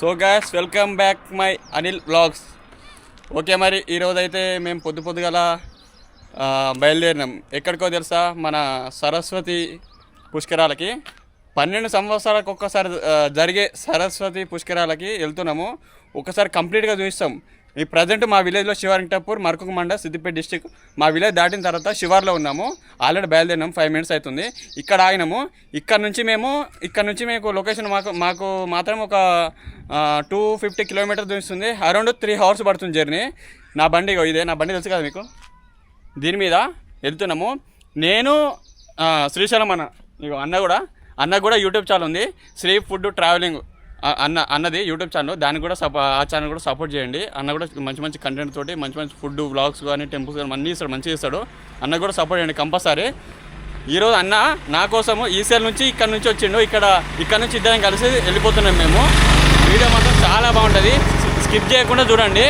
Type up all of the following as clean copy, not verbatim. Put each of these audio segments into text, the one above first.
So guys welcome back my Anil vlogs. Okay, మరి ఈరోజు అయితే మేము పొద్దుగల బయలుదేరినాం. ఎక్కడికో తెలుసా, మన సరస్వతి పుష్కరాలకి 12 సంవత్సరాలకు ఒక్కసారి జరిగే సరస్వతి పుష్కరాలకి వెళ్తున్నాము. ఒకసారి కంప్లీట్గా చూస్తాం. ఈ ప్రజెంట్ మా విలేజ్లో శివారింటపూర్, మరకుక మండల్, సిద్దిపేట డిస్టిక్. మా విలేజ్ దాటిన తర్వాత శివార్లో ఉన్నాము. ఆల్రెడీ బయలుదేరినాము, 5 minutes అవుతుంది. ఇక్కడ ఆగినాము. ఇక్కడ నుంచి మీకు లొకేషన్ మాకు మాత్రం ఒక 250 kilometers చూస్తుంది. అరౌండ్ 3 hours పడుతుంది జర్నీ. నా బండి ఇదే, నా బండి తెలుసు కదా మీకు. దీని మీద వెళ్తున్నాము. నేను శ్రీశైలం అన్న కూడా యూట్యూబ్ ఛానల్ ఉంది, శ్రీ ఫుడ్ ట్రావెలింగ్ అన్నది యూట్యూబ్ ఛానల్. దానికి కూడా ఆ ఛానల్ కూడా సపోర్ట్ చేయండి. అన్న కూడా మంచి కంటెంట్ తోటి మంచి ఫుడ్ వ్లాగ్స్ కానీ టెంపుల్స్ కానీ అన్నీ ఇస్తాడు, మంచిగా ఇస్తాడు. అన్న కూడా సపోర్ట్ చేయండి కంపల్సరీ. ఈరోజు అన్న నా కోసము ఈసీఎల్ నుంచి ఇక్కడ నుంచి వచ్చిండు. ఇక్కడ నుంచి ఇద్దరం కలిసి వెళ్ళిపోతున్నాం మేము. వీడియో మాత్రం చాలా బాగుంటుంది, స్కిప్ చేయకుండా చూడండి.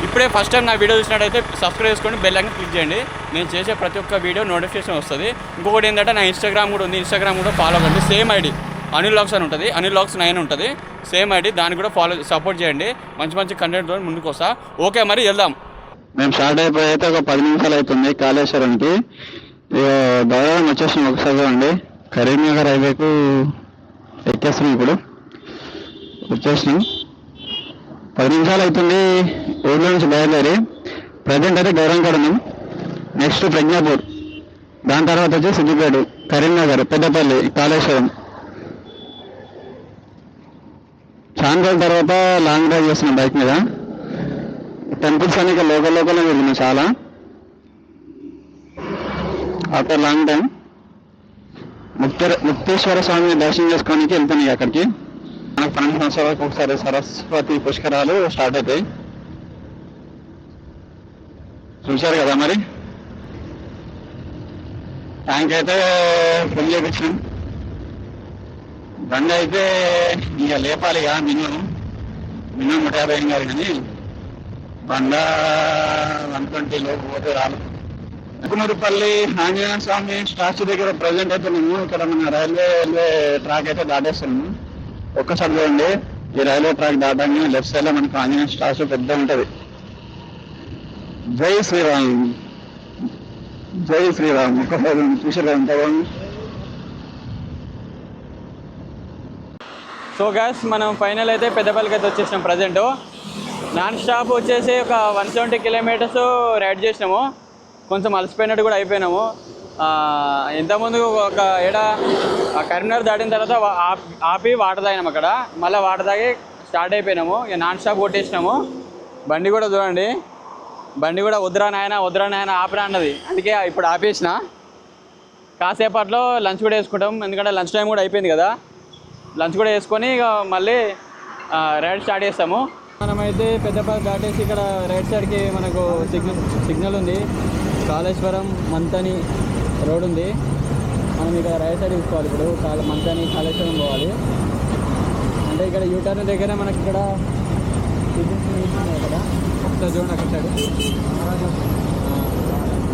ఇప్పుడే ఫస్ట్ టైం నా వీడియో చూసినట్టయితే సబ్స్క్రైబ్ చేసుకొని బెల్ ఐకాన్ క్లిక్ చేయండి. నేను చేసే ప్రతి ఒక్క వీడియో నోటిఫికేషన్ వస్తుంది. ఇంకొకటి ఏంటంటే నా ఇన్స్టాగ్రామ్ కూడా ఉంది, ఇన్స్టాగ్రామ్ కూడా ఫాలో అవ్వండి. సేమ్ ఐడి అనిల్ వ్లాగ్స్ అని ఉంటుంది, అనిల్ వ్లాగ్స్ 9 ఉంటుంది, సేమ్ ఐడి. దాన్ని కూడా సపోర్ట్ చేయండి. మంచి కంటెంట్తో ముందుకు వస్తా. ఓకే, మరి వెళ్దాం. మేము స్టార్ట్ అయిపోయి అయితే ఒక 10 నిమిషాలు అవుతుంది కాళేశ్వరంకి. దూరం వచ్చేసాం. ఒకసారి అండి కరీంనగర్ హైవేకు ఎక్కేస్తున్నాం. ఇప్పుడు వచ్చేసినాం. 10 నిమిషాలు అవుతుంది ఊళ్ళో నుంచి బయలుదేరి. ప్రజెంట్ అయితే గౌరంకాడ ఉన్నాం. నెక్స్ట్ ప్రజ్ఞాపూర్, దాని తర్వాత వచ్చి సిద్దిపేట, కరీంనగర్, పెద్దపల్లి, కాళేశ్వరం. చాలా రోజుల తర్వాత లాంగ్ డ్రైవ్ చేస్తున్నాం బైక్ మీద. టెంపుల్స్ అని లోకల్లో వెళ్ళినాం చాలా. ఆఫ్టర్ లాంగ్ టైం ముక్తేశ్వర స్వామిని దర్శనం చేసుకోవడానికి వెళ్తున్నాయి. అక్కడికి మనకు 12 సంవత్సరాలకు ఒకసారి సరస్వతి పుష్కరాలు స్టార్ట్ అవుతాయి. చూశారు కదా మరి. ట్యాంక్ అయితే ఫుల్ చేయించాం. బండి అయితే ఇక లేపాలిగా మినిమం 150 కాదు, కానీ బండ 120 లోపు పోతే రాదు. కుమరుపల్లి ఆంజనేయ స్వామి స్టాచ్యూ దగ్గర ప్రజెంట్ అయితే మేము ఇక్కడ మన రైల్వే ట్రాక్ అయితే దాటేస్తున్నాము. ఒక్కసారి చూడండి, ఈ రైల్వే ట్రాక్ దాటంగా లెఫ్ట్ సైడ్ లో మనకు ఆంజనేయ స్టాచ్యూ పెద్ద ఉంటది. జై శ్రీరామ్, జై శ్రీరామ్. ఒక్కసారి చూసారు ఎంత బాగుంది. సో గ్యాస్ మనం ఫైనల్ అయితే పెద్దపల్లికి అయితే వచ్చేసినాం. ప్రజెంట్ నాన్ స్టాప్ వచ్చేసి ఒక 170 kilometers రైడ్ చేసినాము. కొంచెం అలసిపోయినట్టు కూడా అయిపోయినాము. ఇంతకుముందు ఒక కరీంనగర్ దాటిన తర్వాత ఆపి వాటర్ తాగినాము. అక్కడ మళ్ళీ వాటర్ తాగి స్టార్ట్ అయిపోయినాము. ఇక నాన్ స్టాప్ కొట్టేసినాము. బండి కూడా చూడండి, బండి కూడా వద్దురా నాయన ఆపరా అన్నది. అందుకే ఇప్పుడు ఆపేసిన. కాసేపట్లో లంచ్ కూడా వేసుకుంటాం, ఎందుకంటే లంచ్ టైం కూడా అయిపోయింది కదా. లంచ్ కూడా వేసుకొని ఇక మళ్ళీ రైడ్ స్టార్ట్ చేస్తాము. మనమైతే పెద్దపల్లి దాటేసి ఇక్కడ రైట్ సైడ్కి మనకు సిగ్నల్ ఉంది. కాళేశ్వరం మంతని రోడ్ ఉంది. మనం ఇక్కడ రైట్ సైడ్ తీసుకోవాలి. ఇప్పుడు మంతని కాళేశ్వరం పోవాలి అంటే ఇక్కడ యూటర్న్ దగ్గర మనకి ఇక్కడ కదా. ఒకసారి చూడండి అక్కడ సైడ్.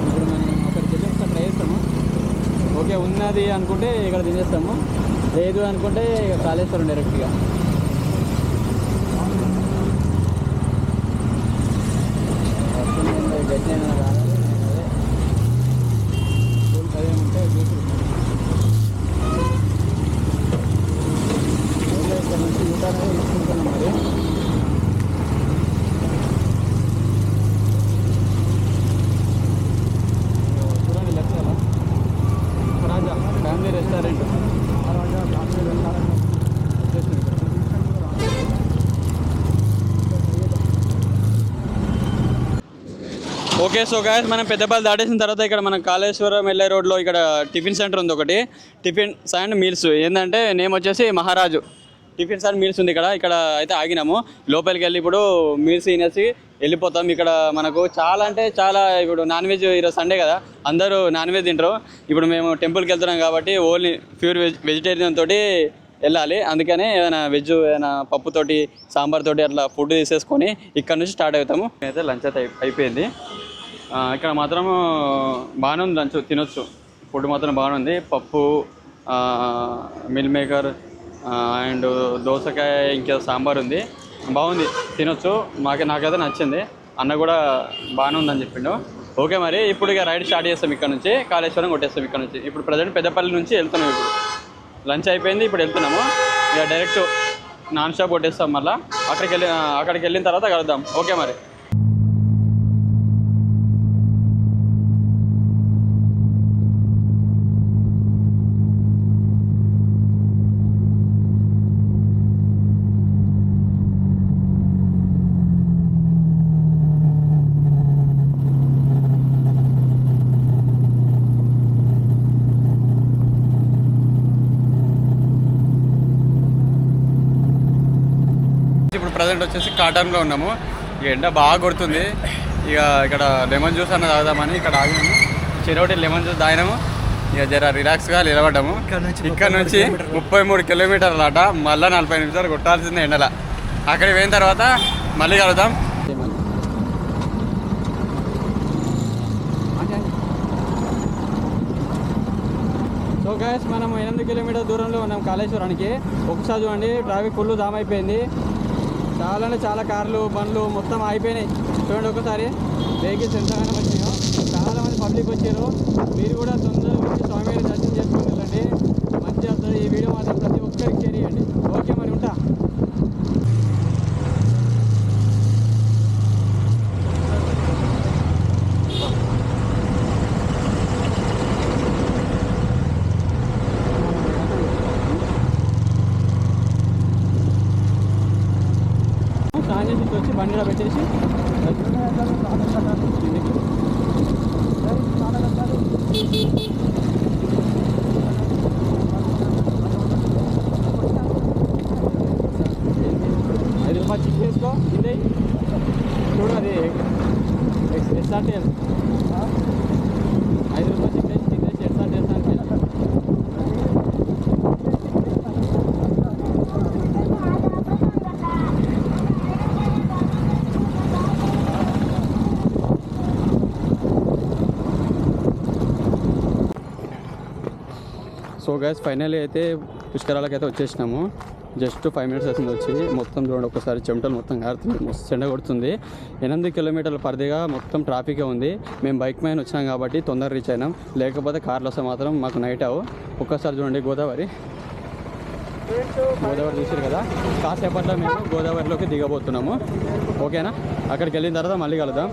ఇప్పుడు మనం అక్కడికి వెళ్ళి ఒకసారి ట్రై చేస్తాము. ఓకే ఉన్నది అనుకుంటే ఇక్కడ తినేస్తాము, లేదు అనుకుంటే ఇక కాళేశ్వరం డైరెక్ట్గా. ఉంటే ఇక్కడ నుంచి యూటర్న్ తీసుకుంటున్నాం. మరి చూడండి left side Raja family restaurant. Okay, so guys మనం పెద్దపల్లి దాటేసిన తర్వాత ఇక్కడ మనం కాళేశ్వరం వెళ్ళే రోడ్లో ఇక్కడ టిఫిన్ సెంటర్ ఉంది ఒకటి, టిఫిన్స్ అండ్ మీల్స్. ఏంటంటే నేమ్ వచ్చేసి మహారాజు టిఫిన్స్ అండ్ మీల్స్ ఉంది. ఇక్కడ అయితే ఆగినాము. లోపలికి వెళ్ళి ఇప్పుడు మీల్స్ తినేసి వెళ్ళిపోతాం. ఇక్కడ మనకు చాలా అంటే చాలా, ఇప్పుడు నాన్ వెజ్, ఈరోజు సండే కదా, అందరూ నాన్ వెజ్ తింటారు. ఇప్పుడు మేము టెంపుల్కి వెళ్తున్నాం కాబట్టి ఓన్లీ ప్యూర్ వెజిటేరియన్ తోటి వెళ్ళాలి. అందుకనే ఏదైనా వెజ్, ఏదైనా పప్పుతోటి, సాంబార్ తోటి అట్లా ఫుడ్ తీసేసుకొని ఇక్కడ నుంచి స్టార్ట్ అవుతాము. అయితే లంచ్ అయితే అయిపోయింది. ఇక్కడ మాత్రం బాగానే ఉంది, లంచ్ తినొచ్చు. ఫుడ్ మాత్రం బాగానే ఉంది. పప్పు, మిల్ మేకర్, అండ్ దోసకాయ ఇంకా సాంబార్ ఉంది, బాగుంది, తినొచ్చు. నాకైతే నచ్చింది. అన్న కూడా బాగానే ఉందని చెప్పిండు. ఓకే మరి ఇప్పుడు ఇక రైడ్ స్టార్ట్ చేస్తాం ఇక్కడ నుంచి, కాళేశ్వరం కొట్టేస్తాం ఇక్కడ నుంచి. ఇప్పుడు ప్రజెంట్ పెద్దపల్లి నుంచి వెళ్తున్నాం. ఇప్పుడు లంచ్ అయిపోయింది, ఇప్పుడు వెళ్తున్నాము. ఇక డైరెక్ట్ నాన్ స్టాప్ కొట్టేస్తాం. మళ్ళీ అక్కడికి వెళ్ళిన తర్వాత కలుద్దాం. ఓకే మరి. ఇప్పుడు ప్రజెంట్ వచ్చేసి కాటన్లో ఉన్నాము. ఇక ఎండ బాగా కొడుతుంది. ఇక ఇక్కడ లెమన్ జ్యూస్ అన్న తాగుదామని ఇక్కడ ఆగినాము. చెరోటి లెమన్ జ్యూస్ తాగినాము. ఇక జర రిలాక్స్గా నిలబడ్డాము. ఇక్కడ నుంచి 33 కిలోమీటర్లు అట, మళ్ళీ 40 నిమిషాలు కొట్టాల్సిందే ఎండల. అక్కడికి పోయిన తర్వాత మళ్ళీ కలుద్దాం. సో గైస్ మనం 8 కిలోమీటర్ దూరంలో ఉన్నాం కాళేశ్వరానికి. ఒకసారి చూడండి, ట్రాఫిక్ ఫుల్ జామ్ అయిపోయింది. చాలా అంటే చాలా కార్లు, బండ్లు మొత్తం అయిపోయినాయి. చూడండి ఒకసారి వెహికల్స్ ఎంతగానో వచ్చినాయో. చాలామంది పబ్లిక్ వచ్చారు. మీరు కూడా తొందరగా వచ్చి స్వామివారి దర్శనం చేసుకుని వెళ్ళండి, మంచిగా వస్తుంది. ఈ వీడియో మాత్రం ప్రతి ఒక్కరికి షేర్ చేయండి. ఓకే మరి, ఉంటా. స్నానం చేసి వచ్చి బండిలో పెట్టేసి ₹5 చిక్ చేసుకో. కింద చూడు, అది ఎస్ఆర్టీఎస్. ₹5 చిక్ వేసి కింద ఎస్ఆర్టీఎస్ అంటే. సో గైస్ ఫైనల్లీ అయితే పుష్కరాలకు అయితే వచ్చేసినాము. జస్ట్ 5 మినిట్స్ అవుతుంది వచ్చి. మొత్తం చూడండి ఒకసారి, చెమటలు మొత్తం కారుతుంది, మస్తు ఎండ కొడుతుంది. 8 కిలోమీటర్ల పరిధిగా మొత్తం ట్రాఫికే ఉంది. మేము బైక్ మీద వచ్చినాం కాబట్టి తొందర రీచ్ అయినాం, లేకపోతే కార్లు వస్తే మాత్రం మాకు నైట్ అవు. ఒక్కసారి చూడండి గోదావరి చూసారు కదా. కాసేపట్లో మేము గోదావరిలోకి దిగబోతున్నాము. ఓకేనా, అక్కడికి వెళ్ళిన తర్వాత మళ్ళీ కలుద్దాం.